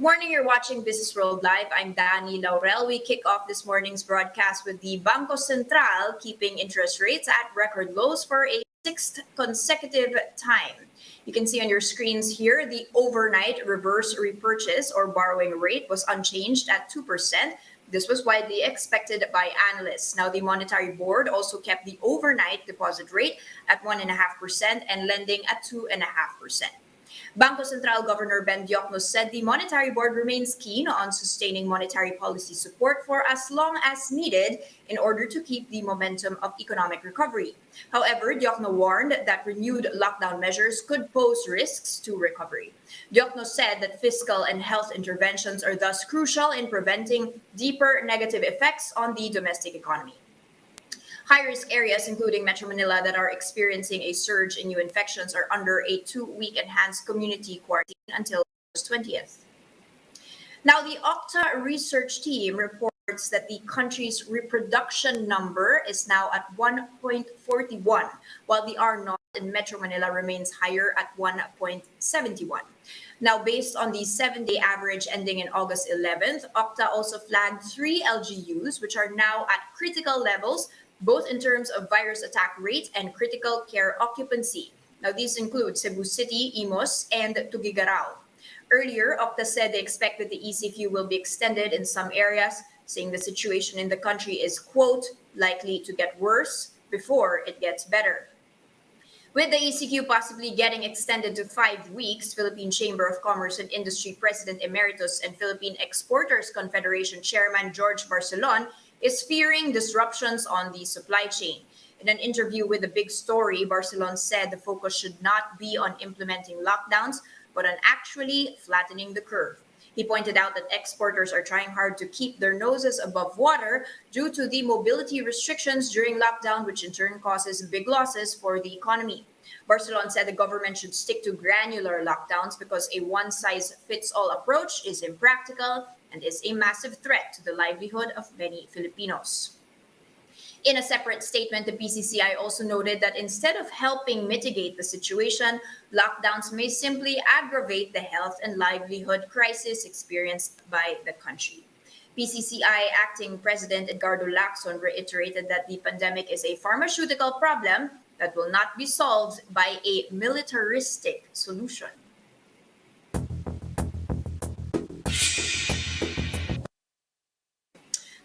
morning, you're watching Businessworld Live. I'm Danie Laurel. We kick off this morning's broadcast with the Bangko Sentral keeping interest rates at record lows for a sixth consecutive time. You can see on your screens here the overnight reverse repurchase or borrowing rate was unchanged at 2%. This was widely expected by analysts. Now, the Monetary Board also kept the overnight deposit rate at 1.5% and lending at 2.5%. Bangko Sentral Governor Ben Diokno said the Monetary Board remains keen on sustaining monetary policy support for as long as needed in order to keep the momentum of economic recovery. However, Diokno warned that renewed lockdown measures could pose risks to recovery. Diokno said that fiscal and health interventions are thus crucial in preventing deeper negative effects on the domestic economy. High-risk areas, including Metro Manila, that are experiencing a surge in new infections are under a 2-week enhanced community quarantine until August 20th. Now, the Octa research team reports that the country's reproduction number is now at 1.41, while the R0 in Metro Manila remains higher at 1.71. Now, based on the 7-day average ending in August 11th, Octa also flagged 3 LGUs, which are now at critical levels, both in terms of virus attack rate and critical care occupancy. Now, these include Cebu City, Imus, and Tuguegarao. Earlier, Octa said they expect that the ECQ will be extended in some areas, saying the situation in the country is, quote, likely to get worse before it gets better. With the ECQ possibly getting extended to 5 weeks, Philippine Chamber of Commerce and Industry President Emeritus and Philippine Exporters Confederation Chairman George Barcelon is fearing disruptions on the supply chain. In an interview with The Big Story, Barcelon said the focus should not be on implementing lockdowns, but on actually flattening the curve. He pointed out that exporters are trying hard to keep their noses above water due to the mobility restrictions during lockdown, which in turn causes big losses for the economy. Barcelona said the government should stick to granular lockdowns because a one-size-fits-all approach is impractical and is a massive threat to the livelihood of many Filipinos. In a separate statement, the PCCI also noted that instead of helping mitigate the situation, lockdowns may simply aggravate the health and livelihood crisis experienced by the country. PCCI Acting President Edgardo Lacson reiterated that the pandemic is a pharmaceutical problem that will not be solved by a militaristic solution.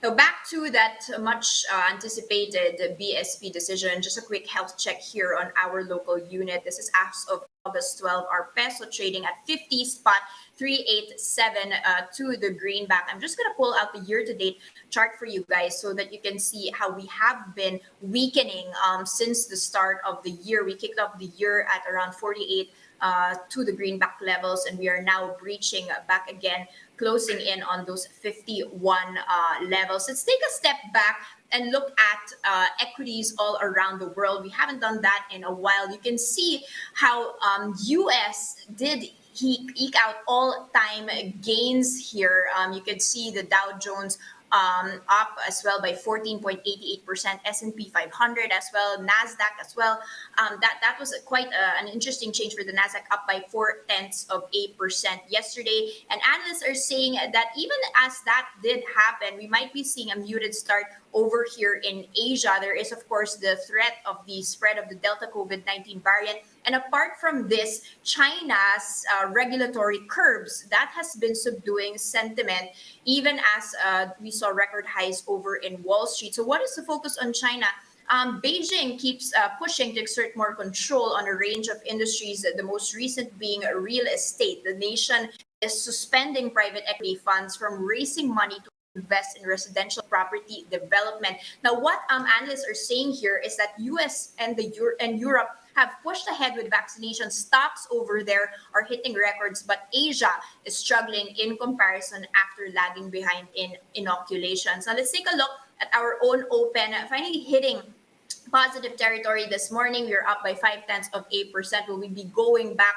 Now, back to that much anticipated BSP decision, just a quick health check here on our local unit. This is as of August 12, our peso trading at 50.387 to the greenback. I'm just going to pull out the year-to-date chart for you guys so that you can see how we have been weakening since the start of the year. We kicked off the year at around 48 to the greenback levels, and we are now breaching back again, closing in on those 51 levels. Let's take a step back and look at equities all around the world. We haven't done that in a while. You can see how US did eke out all-time gains here. You can see the Dow Jones up as well by 14.88%, S&P 500 as well, NASDAQ as well. That was quite an interesting change for the NASDAQ, up by 0.4% yesterday. And analysts are saying that even as that did happen, we might be seeing a muted start over here in Asia. There is, of course, the threat of the spread of the Delta COVID-19 variant. And apart from this, China's regulatory curbs, that has been subduing sentiment, even as we saw record highs over in Wall Street. So what is the focus on China? Beijing keeps pushing to exert more control on a range of industries, the most recent being real estate. The nation is suspending private equity funds from raising money to invest in residential property development. Now, what analysts are saying here is that US and Europe have pushed ahead with vaccination. Stocks over there are hitting records, but Asia is struggling in comparison after lagging behind in inoculations. Now, let's take a look at our own open, finally hitting positive territory this morning. We're up by 0.5%. Will we be going back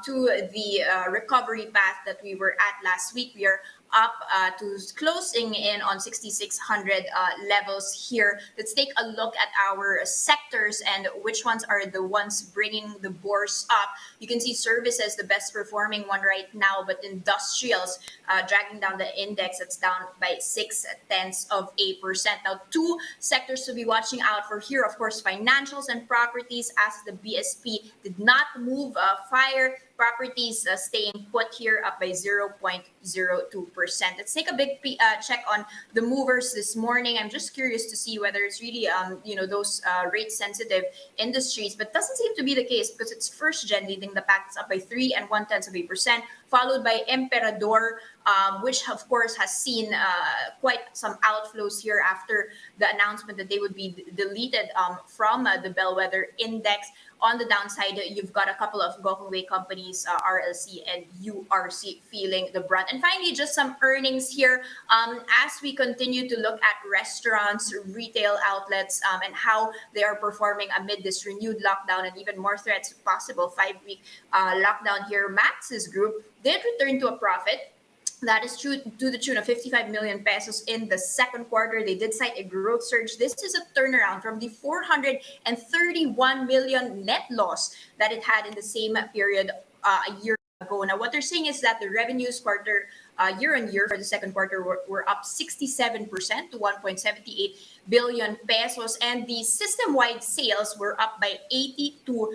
to the recovery path that we were at last week? We are up to closing in on 6,600 levels here. Let's take a look at our sectors and which ones are the ones bringing the bourse up. You can see services, the best performing one right now, but industrials dragging down the index. It's down by 0.6%. Now, two sectors to be watching out for here, of course, financials and properties, as the BSP did not move fire. Properties staying put here, up by 0.02%. Let's take a big check on the movers this morning. I'm just curious to see whether it's really, those rate-sensitive industries, but doesn't seem to be the case because it's First Gen leading the pack. It's up by 3.1%, followed by Emperador, which of course has seen quite some outflows here after the announcement that they would be deleted from the Bellwether Index. On the downside, you've got a couple of Gokongwei companies, RLC and URC, feeling the brunt. And finally, just some earnings here. As we continue to look at restaurants, retail outlets, and how they are performing amid this renewed lockdown and even more threats, possible 5-week lockdown here, Max's group did return to a profit. That is true to the tune of 55 million pesos in the second quarter. They did cite a growth surge. This is a turnaround from the 431 million net loss that it had in the same period a year ago. Now, what they're saying is that the revenues year on year for the second quarter were up 67% to 1.78 billion pesos, and the system-wide sales were up by 82%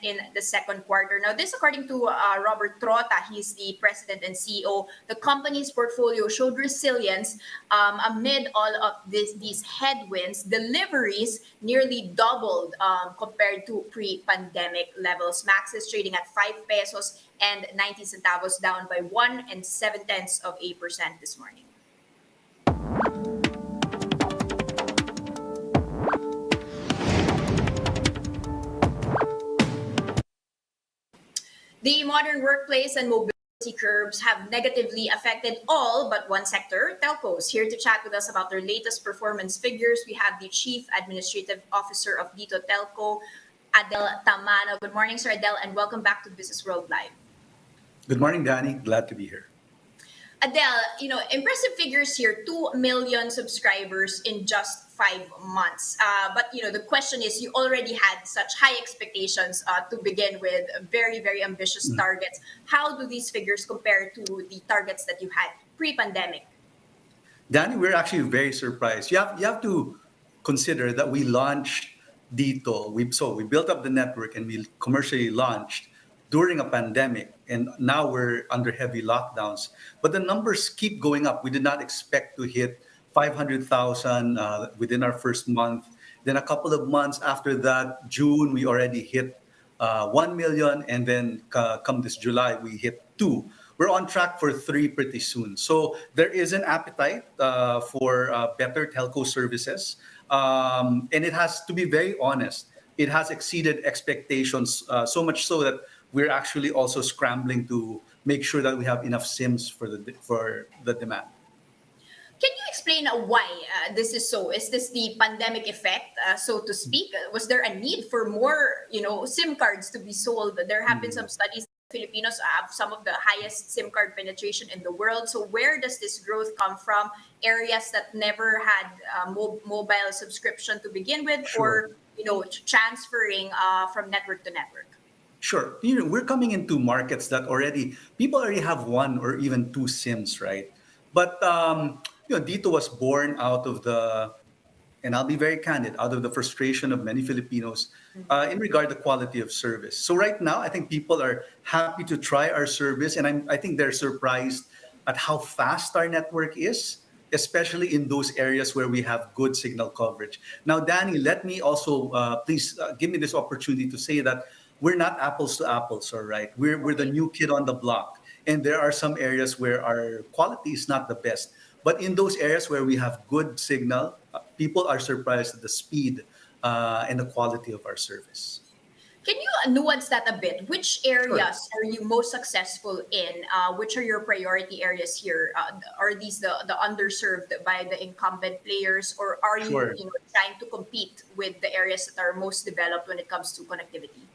in the second quarter. Now, this according to Robert Trota, he's the president and CEO. The company's portfolio showed resilience amid all of these headwinds. Deliveries nearly doubled compared to pre-pandemic levels. Max is trading at 5 pesos and 90 centavos, down by 1.7% this morning. The modern workplace and mobility curbs have negatively affected all but one sector, telcos. Here to chat with us about their latest performance figures, we have the Chief Administrative Officer of DITO Telecom, Adel Tamano. Good morning, Sir Adel, and welcome back to Businessworld Live. Good morning, Danie. Glad to be here. Adel, impressive figures here, 2 million subscribers in just 5 months. But the question is, you already had such high expectations to begin with, very, very ambitious targets. How do these figures compare to the targets that you had pre-pandemic? Danie, we're actually very surprised. You have to consider that we launched DITO. We built up the network and we commercially launched during a pandemic, and now we're under heavy lockdowns. But the numbers keep going up. We did not expect to hit 500,000 within our first month. Then a couple of months after that, June, we already hit 1 million, and then come this July, we hit 2. We're on track for 3 pretty soon. So there is an appetite for better telco services. And it has, to be very honest, it has exceeded expectations, so much so that we're actually also scrambling to make sure that we have enough SIMs for the demand. Can you explain why this is so? Is this the pandemic effect, so to speak? Was there a need for more, SIM cards to be sold? There have been some studies that Filipinos have some of the highest SIM card penetration in the world. So where does this growth come from? Areas that never had mobile subscription to begin with, Sure. or transferring from network to network? Sure. We're coming into markets that people already have 1 or even 2 SIMs, right? But DITO was born out of and I'll be very candid, out of the frustration of many Filipinos in regard to quality of service. So right now, I think people are happy to try our service, and I think they're surprised at how fast our network is, especially in those areas where we have good signal coverage. Now, Danie, let me also please give me this opportunity to say that we're not apples to apples, all right? We're the new kid on the block, and there are some areas where our quality is not the best. But in those areas where we have good signal, people are surprised at the speed and the quality of our service. Can you nuance that a bit? Which areas Sure. are you most successful in? Which are your priority areas here? Are these the underserved by the incumbent players, or are you, Sure. trying to compete with the areas that are most developed when it comes to connectivity?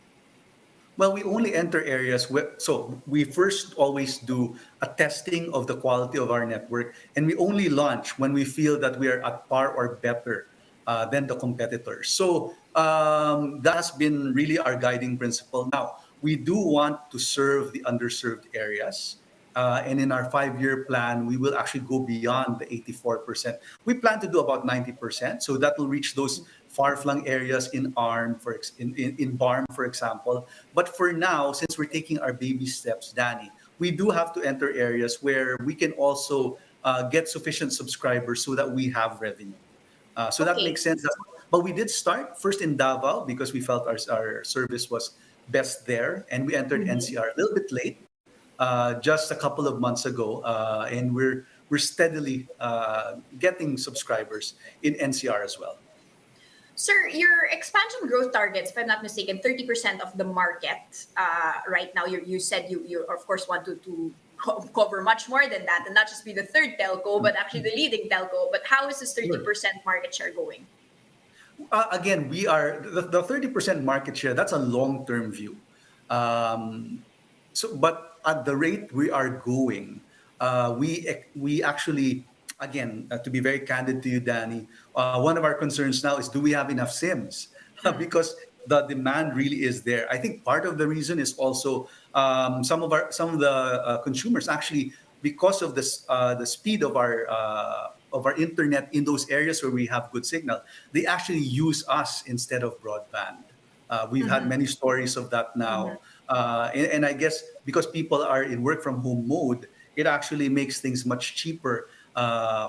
Well, we only enter areas where, so we first always do a testing of the quality of our network, and we only launch when we feel that we are at par or better than the competitors. So that has been really our guiding principle. Now, we do want to serve the underserved areas. And in our 5 year plan, we will actually go beyond the 84%. We plan to do about 90%. So that will reach those far flung areas in BARM, for example. But for now, since we're taking our baby steps, Danny, we do have to enter areas where we can also get sufficient subscribers so that we have revenue. So that Okay. makes sense. But we did start first in Davao because we felt our service was best there, and we entered Mhm. NCR a little bit late, just a couple of months ago, and we're steadily getting subscribers in NCR as well. Sir, your expansion growth targets, if I'm not mistaken, 30% of the market right now. You said you of course want to cover much more than that and not just be the third telco, but actually the leading telco. But how is this Sure. 30% market share going? Again, we are the 30% market share. That's a long term view. Um, but at the rate we are going, we actually, again, to be very candid to you, Danny, one of our concerns now is, do we have enough SIMs? Mm. Because the demand really is there. I think part of the reason is also some of the consumers actually, because of the speed of our internet in those areas where we have good signal, they actually use us instead of broadband. We've had Mm-hmm. many stories of that Mm-hmm. now. And I guess because people are in work from home mode, it actually makes things much cheaper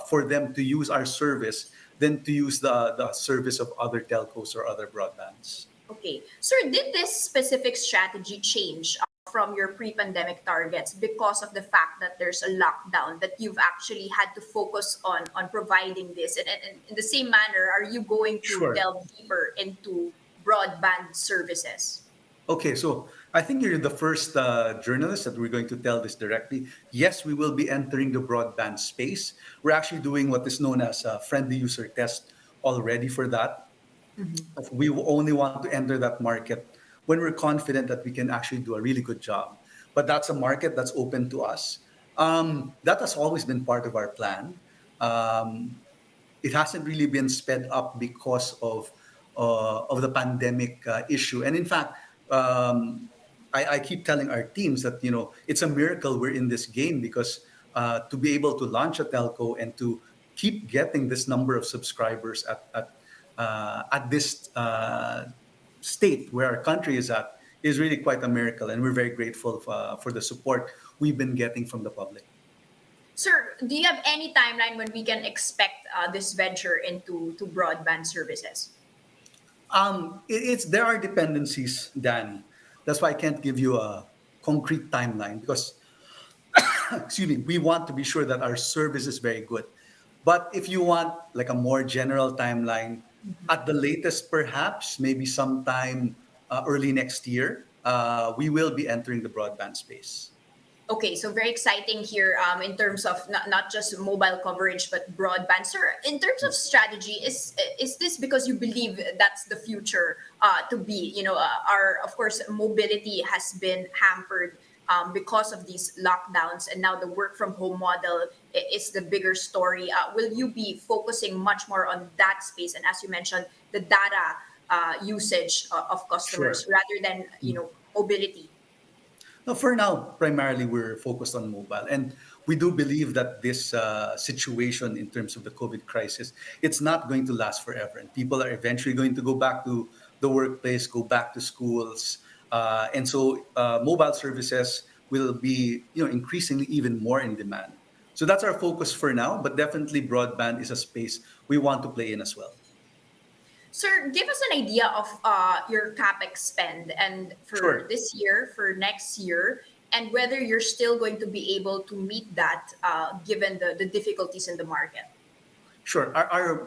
for them to use our service than to use the service of other telcos or other broadbands. Okay. Sir, did this specific strategy change from your pre-pandemic targets because of the fact that there's a lockdown that you've actually had to focus on providing this? And in the same manner, are you going to Sure. delve deeper into broadband services? Okay, so I think you're the first journalist that we're going to tell this directly. Yes, we will be entering the broadband space. We're actually doing what is known as a friendly user test already for that. We will only want to enter that market when we're confident that we can actually do a really good job. But that's a market that's open to us. That has always been part of our plan. Um, it hasn't really been sped up because of the pandemic issue. And in fact, I keep telling our teams that it's a miracle we're in this game because to be able to launch a telco and to keep getting this number of subscribers at this state where our country is at is really quite a miracle, and we're very grateful for the support we've been getting from the public. Sir, do you have any timeline when we can expect this venture into to broadband services? There are dependencies, Danny. That's why I can't give you a concrete timeline because, excuse me, we want to be sure that our service is very good. But if you want like a more general timeline, at the latest, perhaps maybe sometime early next year, we will be entering the broadband space. Okay, so very exciting here in terms of not just mobile coverage but broadband. Sir, in terms of strategy, is this because you believe that's the future to be? Our of course mobility has been hampered because of these lockdowns, and now the work from home model is the bigger story. Will you be focusing much more on that space, and as you mentioned, the data usage of customers Sure. rather than mobility? No, for now, primarily we're focused on mobile, and we do believe that this situation in terms of the COVID crisis, it's not going to last forever, and people are eventually going to go back to the workplace, go back to schools, and so mobile services will be, increasingly even more in demand. So that's our focus for now, but definitely broadband is a space we want to play in as well. Sir, give us an idea of your capex spend and for Sure. this year, for next year, and whether you're still going to be able to meet that given the difficulties in the market. Sure. Our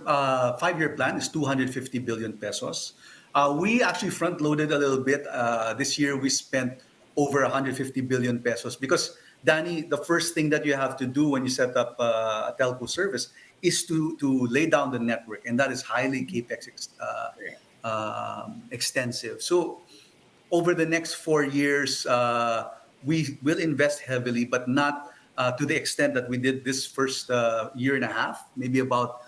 5 year plan is 250 billion pesos. We actually front loaded a little bit. This year we spent over 150 billion pesos because, Danny, the first thing that you have to do when you set up a telco service is to lay down the network, and that is highly capex extensive. So over the next 4 years, we will invest heavily, but not to the extent that we did this first year and a half, maybe about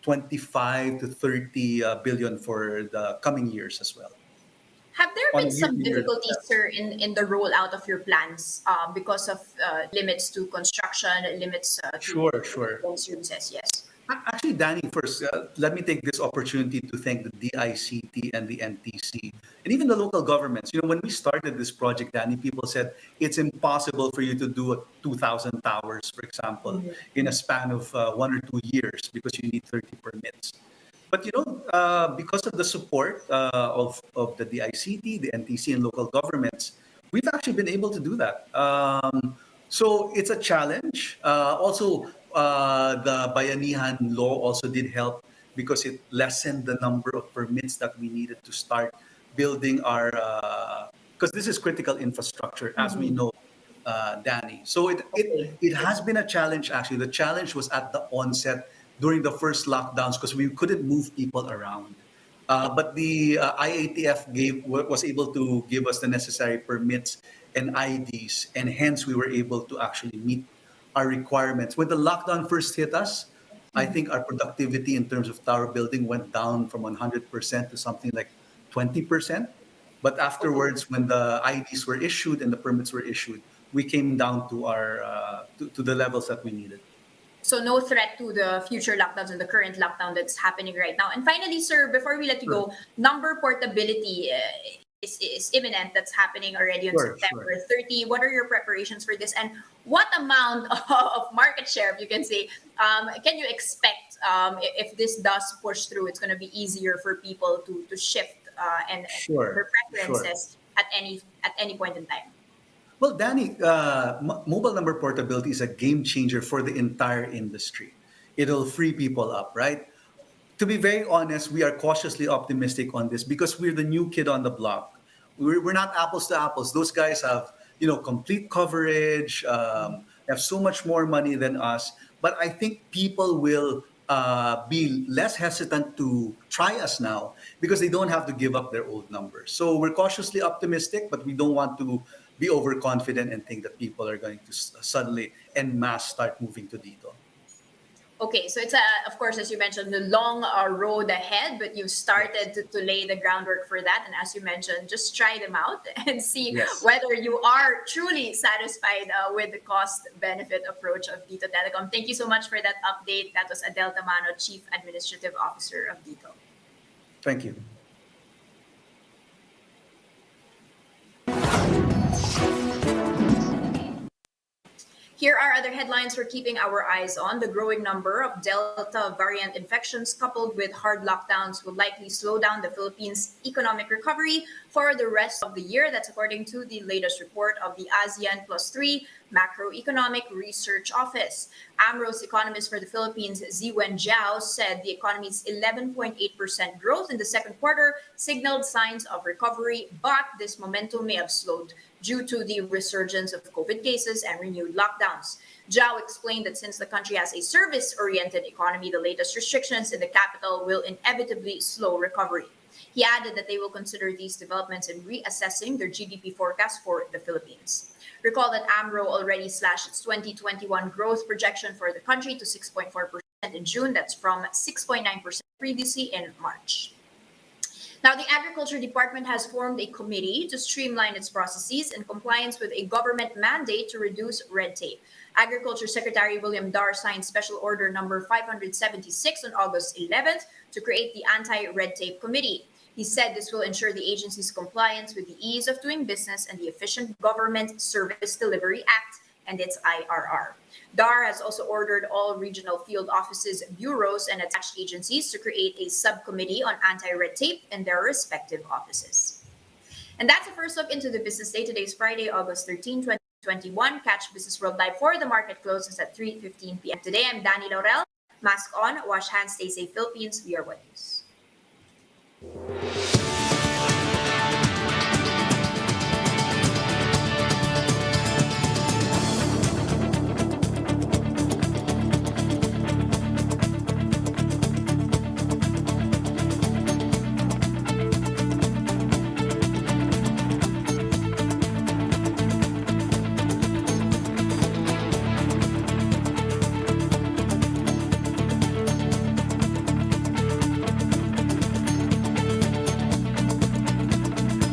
25 to 30 billion for the coming years as well. Have there On been a some year-to-year. difficulties, sir, in the rollout of your plans because of limits to construction, limits Sure, to sure. services? Yes. Actually, Danny, first, let me take this opportunity to thank the DICT and the NTC and even the local governments. When we started this project, Danny, people said it's impossible for you to do 2,000 towers, for example, in a span of 1 or 2 years because you need 30 permits. But because of the support of the DICT, the NTC, and local governments, we've actually been able to do that. So it's a challenge. Also, the Bayanihan law also did help because it lessened the number of permits that we needed to start building our. Because this is critical infrastructure, as we know, Danny. So Okay. it has been a challenge. Actually, the challenge was at the onset during the first lockdowns because we couldn't move people around. But the IATF was able to give us the necessary permits and IDs, and hence we were able to actually meet our requirements. When the lockdown first hit us, I think our productivity in terms of tower building went down from 100% to something like 20%. But Okay. afterwards, when the IDs were issued and the permits were issued, we came down to our to the levels that we needed. So no threat to the future lockdowns and the current lockdown that's happening right now. And finally, sir, before we let you Sure, go, number portability is imminent. That's happening already on sure, sure. September 30. What are your preparations for this? And what amount of market share, if you can say, can you expect if this does push through? It's going to be easier for people to shift and Sure, their sure. preferences at any point in time. Well, Danny, mobile number portability is a game changer for the entire industry. It'll free people up, right? To be very honest, we are cautiously optimistic on this because we're the new kid on the block. We're not apples to apples. Those guys have, complete coverage, have so much more money than us. But I think people will be less hesitant to try us now because they don't have to give up their old numbers. So we're cautiously optimistic, but we don't want to be overconfident and think that people are going to suddenly en masse start moving to Dito. Okay, so it's of course, as you mentioned, the long road ahead, but you've Yes. started to lay the groundwork for that. And as you mentioned, just try them out and see Yes. whether you are truly satisfied with the cost benefit approach of DITO Telecom. Thank you so much for that update. That was Adel Tamano, Chief Administrative Officer of DITO. Thank you. Here are other headlines we're keeping our eyes on. The growing number of Delta variant infections coupled with hard lockdowns will likely slow down the Philippines' economic recovery for the rest of the year. That's according to the latest report of the ASEAN Plus 3 Macroeconomic Research Office. AMRO's economist for the Philippines, Ziwen Jiao, said the economy's 11.8% growth in the second quarter signaled signs of recovery, but this momentum may have slowed due to the resurgence of COVID cases and renewed lockdowns. Zhao explained that since the country has a service-oriented economy, the latest restrictions in the capital will inevitably slow recovery. He added that they will consider these developments in reassessing their GDP forecast for the Philippines. Recall that AMRO already slashed its 2021 growth projection for the country to 6.4% in June. That's from 6.9% previously in March. Now, the Agriculture Department has formed a committee to streamline its processes in compliance with a government mandate to reduce red tape. Agriculture Secretary William Dar signed Special Order number 576 on August 11th to create the Anti-Red Tape Committee. He said this will ensure the agency's compliance with the Ease of Doing Business and the Efficient Government Service Delivery Act and its IRR. DAR has also ordered all regional field offices, bureaus, and attached agencies to create a subcommittee on anti-red tape in their respective offices. And that's a first look into the business day. Today's Friday, August 13, 2021. Catch Business World Live for the market closes at 3:15 p.m. Today, I'm Danie Laurel. Mask on, wash hands, stay safe, Philippines. We are What News.